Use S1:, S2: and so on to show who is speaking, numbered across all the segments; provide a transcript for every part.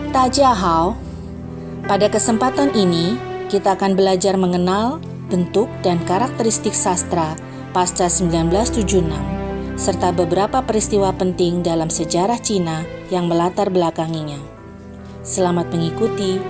S1: Dajia pada kesempatan ini kita akan belajar mengenal bentuk dan karakteristik sastra pasca 1976 serta beberapa peristiwa penting dalam sejarah Cina yang melatar belakanginya. Selamat mengikuti.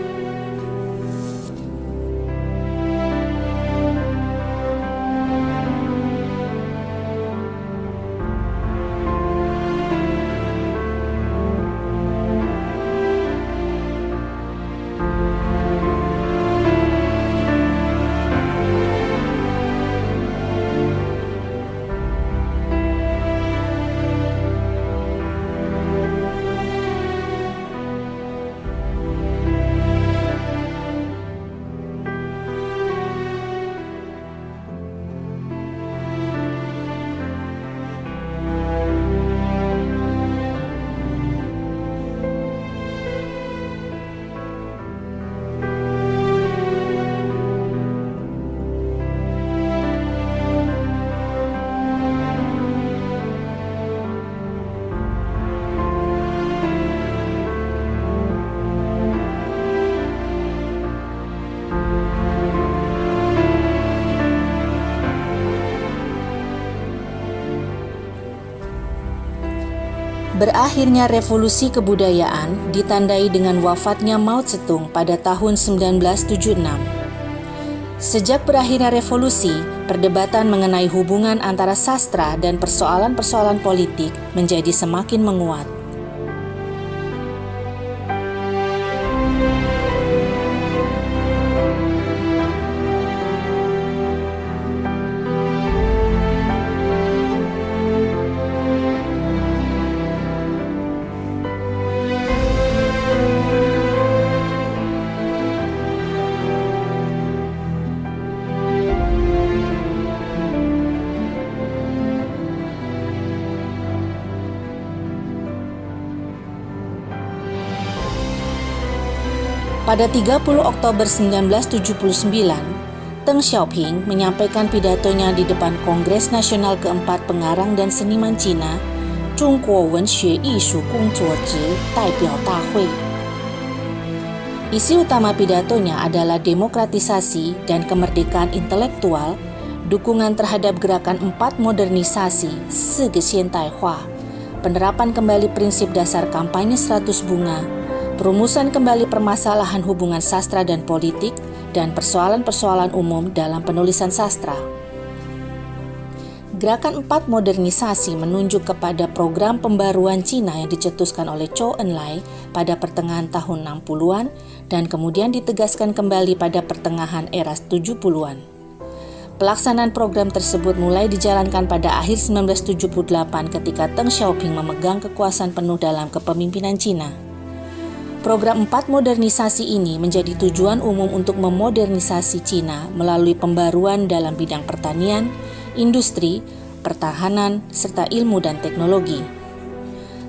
S1: Berakhirnya revolusi kebudayaan ditandai dengan wafatnya Mao Zedong pada tahun 1976. Sejak berakhirnya revolusi, perdebatan mengenai hubungan antara sastra dan persoalan-persoalan politik menjadi semakin menguat. Pada 30 Oktober 1979, Deng Xiaoping menyampaikan pidatonya di depan Kongres Nasional keempat Pengarang dan Seniman Cina, Zhongguo Wenxue Yishu Gongzuozhi Daibiao Dahui. Isi utama pidatonya adalah demokratisasi dan kemerdekaan intelektual, dukungan terhadap gerakan 4 modernisasi, Sigexiandaihua, penerapan kembali prinsip dasar kampanye 100 bunga, perumusan kembali permasalahan hubungan sastra dan politik, dan persoalan-persoalan umum dalam penulisan sastra. Gerakan 4 modernisasi menunjuk kepada program pembaruan Cina yang dicetuskan oleh Zhou Enlai pada pertengahan tahun 60-an dan kemudian ditegaskan kembali pada pertengahan era 70-an. Pelaksanaan program tersebut mulai dijalankan pada akhir 1978 ketika Deng Xiaoping memegang kekuasaan penuh dalam kepemimpinan Cina. Program 4 modernisasi ini menjadi tujuan umum untuk memodernisasi Cina melalui pembaruan dalam bidang pertanian, industri, pertahanan, serta ilmu dan teknologi.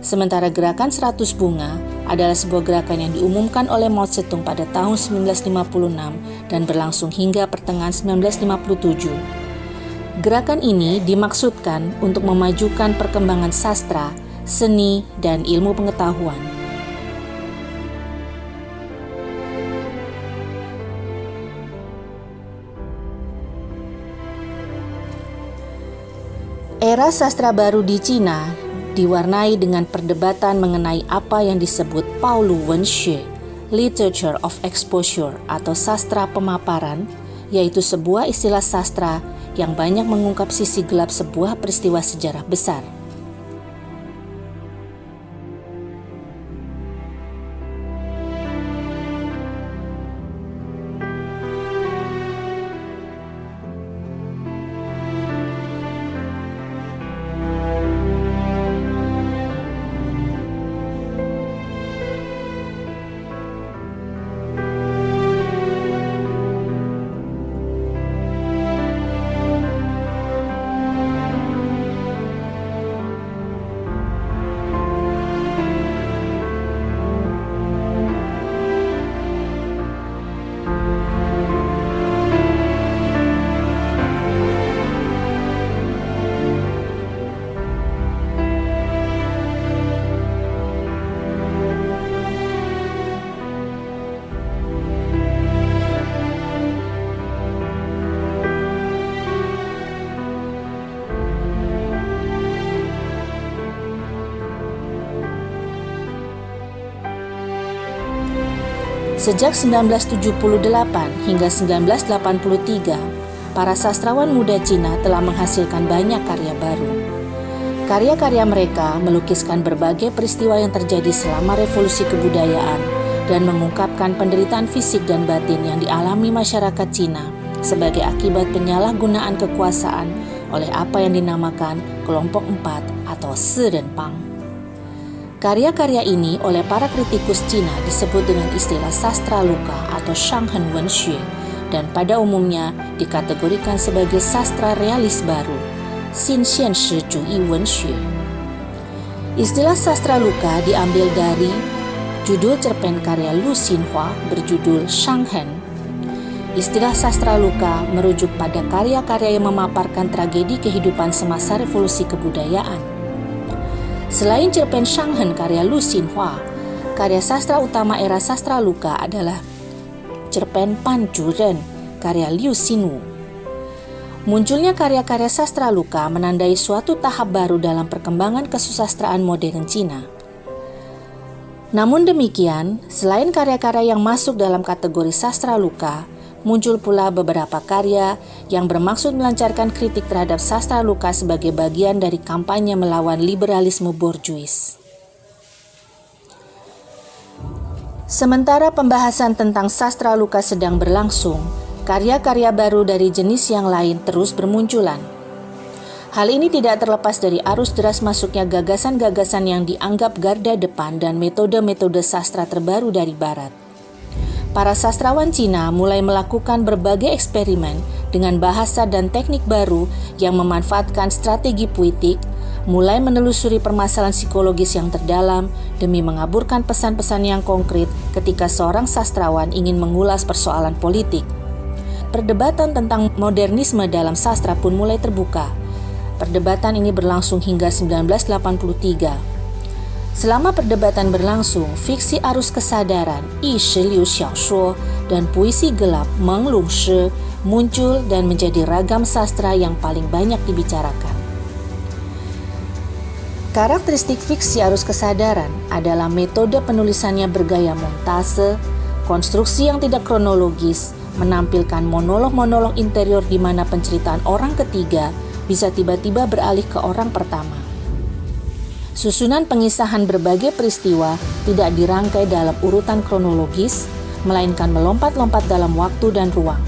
S1: Sementara gerakan 100 bunga adalah sebuah gerakan yang diumumkan oleh Mao Zedong pada tahun 1956 dan berlangsung hingga pertengahan 1957. Gerakan ini dimaksudkan untuk memajukan perkembangan sastra, seni, dan ilmu pengetahuan. Era sastra baru di Cina diwarnai dengan perdebatan mengenai apa yang disebut Paolu Wenxue, Literature of Exposure atau sastra pemaparan, yaitu sebuah istilah sastra yang banyak mengungkap sisi gelap sebuah peristiwa sejarah besar. Sejak 1978 hingga 1983, para sastrawan muda Cina telah menghasilkan banyak karya baru. Karya-karya mereka melukiskan berbagai peristiwa yang terjadi selama revolusi kebudayaan dan mengungkapkan penderitaan fisik dan batin yang dialami masyarakat Cina sebagai akibat penyalahgunaan kekuasaan oleh apa yang dinamakan kelompok 4 atau Sirenpang. Karya-karya ini oleh para kritikus Cina disebut dengan istilah sastra luka atau Shanghen Wenxue dan pada umumnya dikategorikan sebagai sastra realis baru, Xinxianshi Zhuyi Wenxue. Istilah sastra luka diambil dari judul cerpen karya Lu Xinhua berjudul Shanghen. Istilah sastra luka merujuk pada karya-karya yang memaparkan tragedi kehidupan semasa revolusi kebudayaan. Selain cerpen Shanghen karya Lu Xinhua, karya sastra utama era sastra luka adalah cerpen Pan Zhuren karya Liu Xinwu. Munculnya karya-karya sastra luka menandai suatu tahap baru dalam perkembangan kesusastraan modern Cina. Namun demikian, selain karya-karya yang masuk dalam kategori sastra luka, muncul pula beberapa karya yang bermaksud melancarkan kritik terhadap sastra luka sebagai bagian dari kampanye melawan liberalisme borjuis. Sementara pembahasan tentang sastra luka sedang berlangsung, karya-karya baru dari jenis yang lain terus bermunculan. Hal ini tidak terlepas dari arus deras masuknya gagasan-gagasan yang dianggap garda depan dan metode-metode sastra terbaru dari Barat. Para sastrawan Cina mulai melakukan berbagai eksperimen dengan bahasa dan teknik baru yang memanfaatkan strategi puitik, mulai menelusuri permasalahan psikologis yang terdalam demi mengaburkan pesan-pesan yang konkret ketika seorang sastrawan ingin mengulas persoalan politik. Perdebatan tentang modernisme dalam sastra pun mulai terbuka. Perdebatan ini berlangsung hingga 1983. Selama perdebatan berlangsung, fiksi arus kesadaran, Yi Shi Liu Xiaoshuo, dan puisi gelap, Meng Lung Shi, muncul dan menjadi ragam sastra yang paling banyak dibicarakan. Karakteristik fiksi arus kesadaran adalah metode penulisannya bergaya montase, konstruksi yang tidak kronologis, menampilkan monolog-monolog interior di mana penceritaan orang ketiga bisa tiba-tiba beralih ke orang pertama. Susunan pengisahan berbagai peristiwa tidak dirangkai dalam urutan kronologis, melainkan melompat-lompat dalam waktu dan ruang.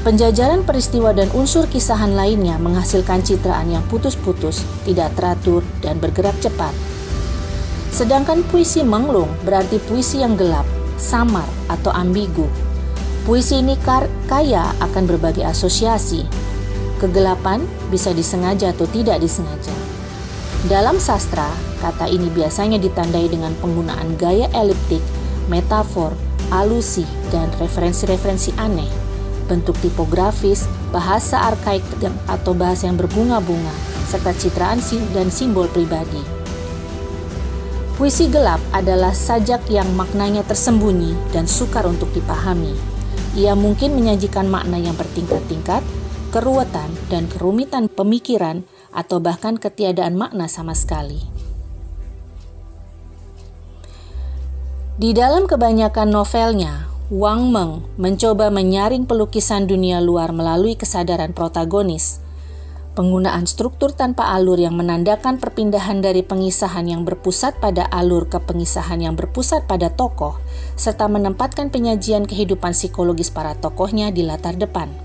S1: Penjajaran peristiwa dan unsur kisahan lainnya menghasilkan citraan yang putus-putus, tidak teratur, dan bergerak cepat. Sedangkan puisi menglung berarti puisi yang gelap, samar, atau ambigu. Puisi ini kaya akan berbagai asosiasi. Kegelapan bisa disengaja atau tidak disengaja. Dalam sastra, kata ini biasanya ditandai dengan penggunaan gaya eliptik, metafor, alusi, dan referensi-referensi aneh, bentuk tipografis, bahasa arkaik atau bahasa yang berbunga-bunga, serta citraan dan simbol pribadi. Puisi gelap adalah sajak yang maknanya tersembunyi dan sukar untuk dipahami. Ia mungkin menyajikan makna yang bertingkat-tingkat, keruwetan dan kerumitan pemikiran, atau bahkan ketiadaan makna sama sekali. Di dalam kebanyakan novelnya, Wang Meng mencoba menyaring pelukisan dunia luar melalui kesadaran protagonis. Penggunaan struktur tanpa alur yang menandakan perpindahan dari pengisahan yang berpusat pada alur ke pengisahan yang berpusat pada tokoh, serta menempatkan penyajian kehidupan psikologis para tokohnya di latar depan.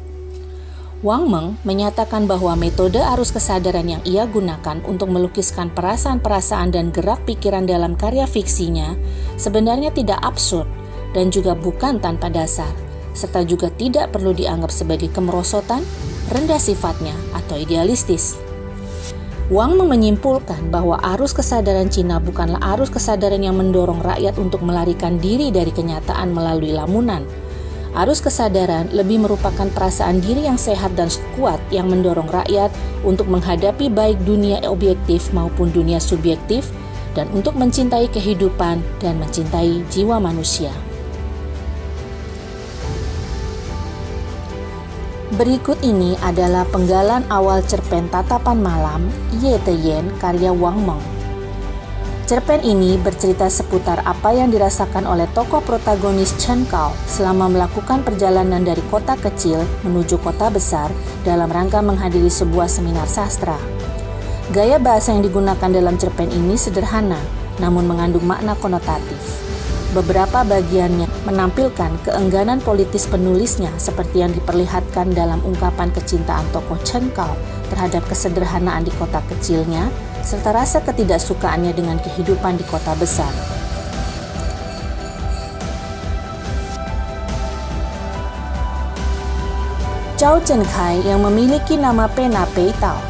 S1: Wang Meng menyatakan bahwa metode arus kesadaran yang ia gunakan untuk melukiskan perasaan-perasaan dan gerak pikiran dalam karya fiksinya sebenarnya tidak absurd dan juga bukan tanpa dasar, serta juga tidak perlu dianggap sebagai kemerosotan, rendah sifatnya, atau idealistis. Wang Meng menyimpulkan bahwa arus kesadaran Cina bukanlah arus kesadaran yang mendorong rakyat untuk melarikan diri dari kenyataan melalui lamunan. Arus kesadaran lebih merupakan perasaan diri yang sehat dan kuat yang mendorong rakyat untuk menghadapi baik dunia objektif maupun dunia subjektif dan untuk mencintai kehidupan dan mencintai jiwa manusia. Berikut ini adalah penggalan awal cerpen Tatapan Malam, Ye Te Yen, karya Wang Meng. Cerpen ini bercerita seputar apa yang dirasakan oleh tokoh protagonis Chen Cao selama melakukan perjalanan dari kota kecil menuju kota besar dalam rangka menghadiri sebuah seminar sastra. Gaya bahasa yang digunakan dalam cerpen ini sederhana, namun mengandung makna konotatif. Beberapa bagiannya menampilkan keengganan politis penulisnya seperti yang diperlihatkan dalam ungkapan kecintaan tokoh Chen Cao terhadap kesederhanaan di kota kecilnya, serta rasa ketidaksukaannya dengan kehidupan di kota besar. Zhao Zhenkai yang memiliki nama pena Pei Tao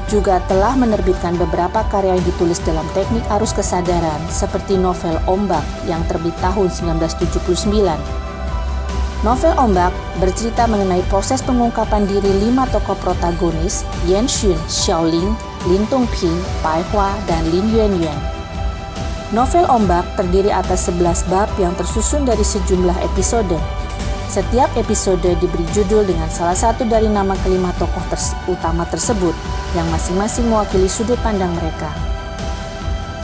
S1: juga telah menerbitkan beberapa karya yang ditulis dalam teknik arus kesadaran seperti novel Ombak yang terbit tahun 1979. Novel Ombak bercerita mengenai proses pengungkapan diri 5 tokoh protagonis, Yan Xun, Xiaoling, Lin Tongping, Pai Hua, dan Lin Yuanyuan. Novel Ombak terdiri atas 11 bab yang tersusun dari sejumlah episode. Setiap episode diberi judul dengan salah satu dari nama kelima tokoh utama tersebut, yang masing-masing mewakili sudut pandang mereka.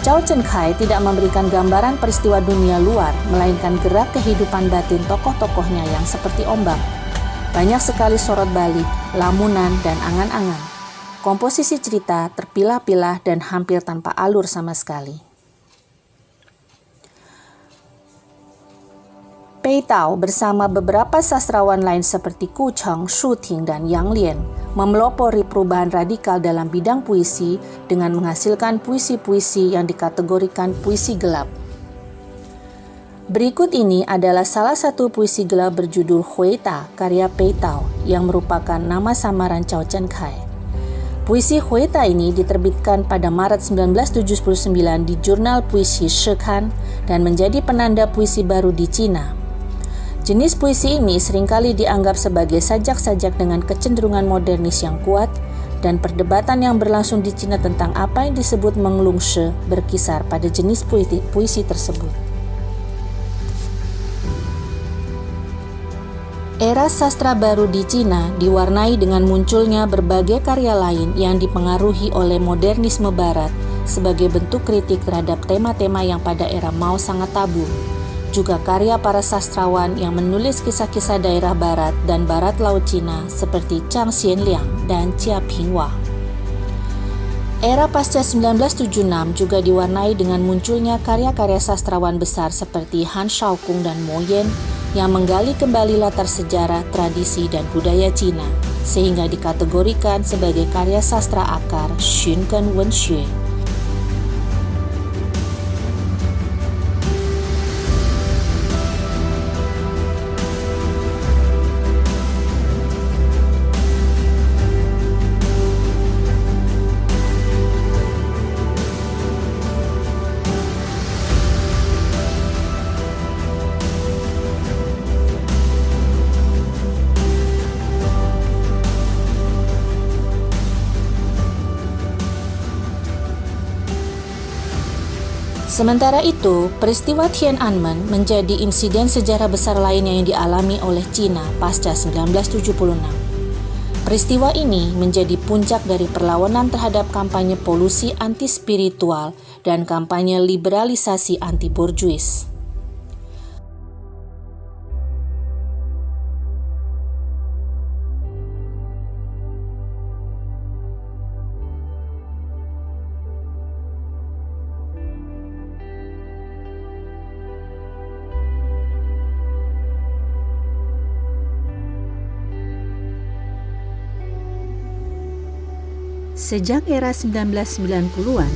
S1: Zhao Zhenkai tidak memberikan gambaran peristiwa dunia luar, melainkan gerak kehidupan batin tokoh-tokohnya yang seperti ombak. Banyak sekali sorot balik, lamunan, dan angan-angan. Komposisi cerita terpilah-pilah dan hampir tanpa alur sama sekali. Pei Tao bersama beberapa sastrawan lain seperti Ku Cheng, Shu Ting, dan Yang Lian memelopori perubahan radikal dalam bidang puisi dengan menghasilkan puisi-puisi yang dikategorikan puisi gelap. Berikut ini adalah salah satu puisi gelap berjudul Huita karya Pei Tao yang merupakan nama samaran Zhao Zhenkai. Puisi Huita ini diterbitkan pada Maret 1979 di jurnal puisi Shikan dan menjadi penanda puisi baru di Cina. Jenis puisi ini seringkali dianggap sebagai sajak-sajak dengan kecenderungan modernis yang kuat, dan perdebatan yang berlangsung di Cina tentang apa yang disebut menglungshe berkisar pada jenis puisi tersebut. Era sastra baru di Cina diwarnai dengan munculnya berbagai karya lain yang dipengaruhi oleh modernisme barat sebagai bentuk kritik terhadap tema-tema yang pada era Mao sangat tabu. Juga karya para sastrawan yang menulis kisah-kisah daerah barat dan barat laut Cina seperti Zhang Xianliang dan Jia Pinghua. Era pasca 1976 juga diwarnai dengan munculnya karya-karya sastrawan besar seperti Han Shaokong dan Mo Yan yang menggali kembali latar sejarah, tradisi, dan budaya Cina, sehingga dikategorikan sebagai karya sastra akar Xunken Wenxue. Sementara itu, peristiwa Tiananmen menjadi insiden sejarah besar lainnya yang dialami oleh Cina pasca 1976. Peristiwa ini menjadi puncak dari perlawanan terhadap kampanye polusi anti-spiritual dan kampanye liberalisasi anti-borjuis. Sejak era 1990-an,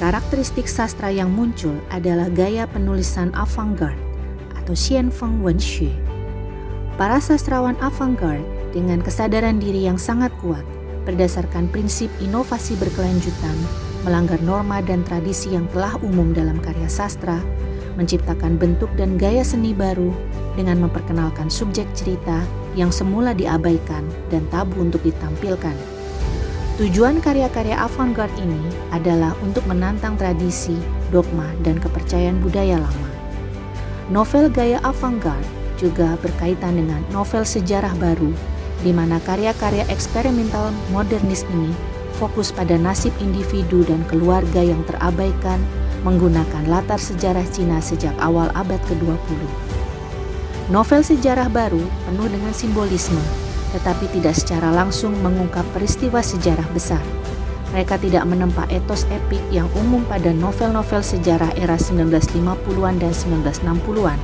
S1: karakteristik sastra yang muncul adalah gaya penulisan avant-garde atau Xianfeng Wenxue. Para sastrawan avant-garde dengan kesadaran diri yang sangat kuat berdasarkan prinsip inovasi berkelanjutan, melanggar norma dan tradisi yang telah umum dalam karya sastra, menciptakan bentuk dan gaya seni baru dengan memperkenalkan subjek cerita yang semula diabaikan dan tabu untuk ditampilkan. Tujuan karya-karya avant-garde ini adalah untuk menantang tradisi, dogma, dan kepercayaan budaya lama. Novel gaya avant-garde juga berkaitan dengan novel sejarah baru, di mana karya-karya eksperimental modernis ini fokus pada nasib individu dan keluarga yang terabaikan menggunakan latar sejarah Cina sejak awal abad ke-20. Novel sejarah baru penuh dengan simbolisme, tetapi tidak secara langsung mengungkap peristiwa sejarah besar. Mereka tidak menempa etos epik yang umum pada novel-novel sejarah era 1950-an dan 1960-an.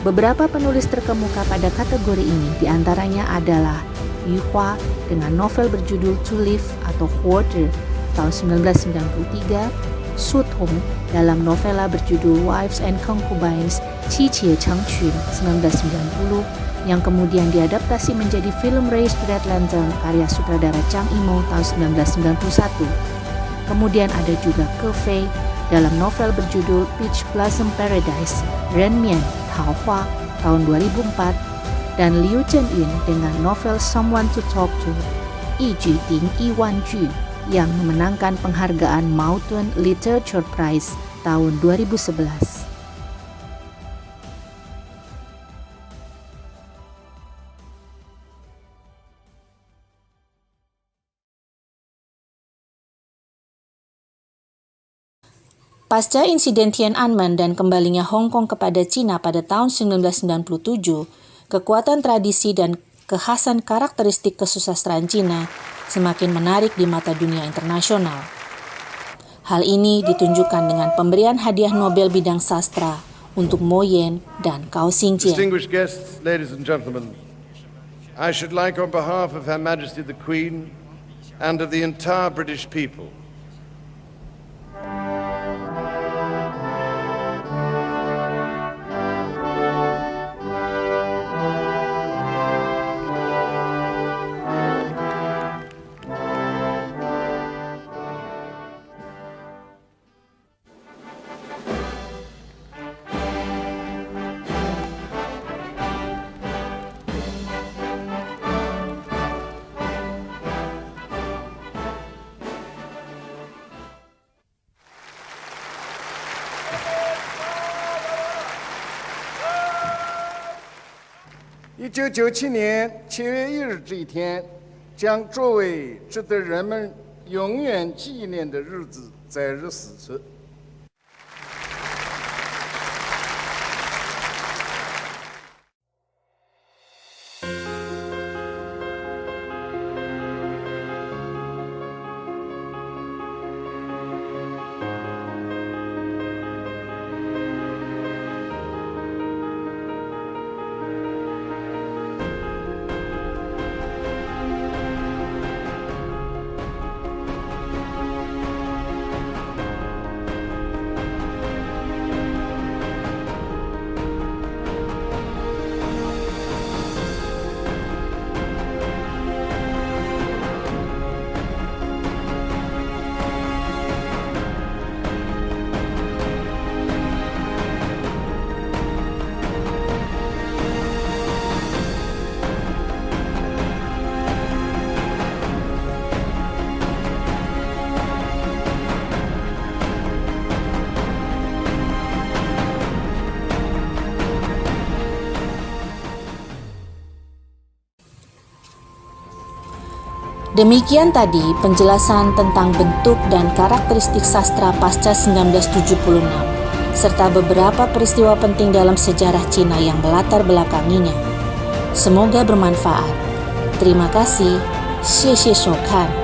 S1: Beberapa penulis terkemuka pada kategori ini diantaranya adalah Yu Hua dengan novel berjudul To Live atau Hoarder tahun 1993, Su Tong dalam novela berjudul Wives and Concubines Qi Jie Cheng Qun 1990 yang kemudian diadaptasi menjadi film Raised Red Lantern karya sutradara Zhang Yimou tahun 1991. Kemudian ada juga Ke Fei dalam novel berjudul Peach Blossom Paradise Ren Mian Tao Hua tahun 2004 dan Liu Zhenyun dengan novel Someone to Talk to Yi Ju Ding Yi Wan Ju yang memenangkan penghargaan Mountain Literature Prize tahun 2011. Pasca insiden Tiananmen dan kembalinya Hong Kong kepada Cina pada tahun 1997, kekuatan tradisi dan kekhasan karakteristik kesusastraan Cina semakin menarik di mata dunia internasional. Hal ini ditunjukkan dengan pemberian hadiah Nobel bidang sastra untuk Mo Yan dan Cao Xingjian.
S2: Distinguished guests, ladies and gentlemen, I should like on behalf of Her Majesty the Queen and of the entire British people1997
S3: 年7月1日这一天，将作为值得人们永远纪念的日子载入史册。
S1: Demikian tadi penjelasan tentang bentuk dan karakteristik sastra pasca 1976, serta beberapa peristiwa penting dalam sejarah Cina yang melatar belakanginya. Semoga bermanfaat. Terima kasih. 谢谢收看。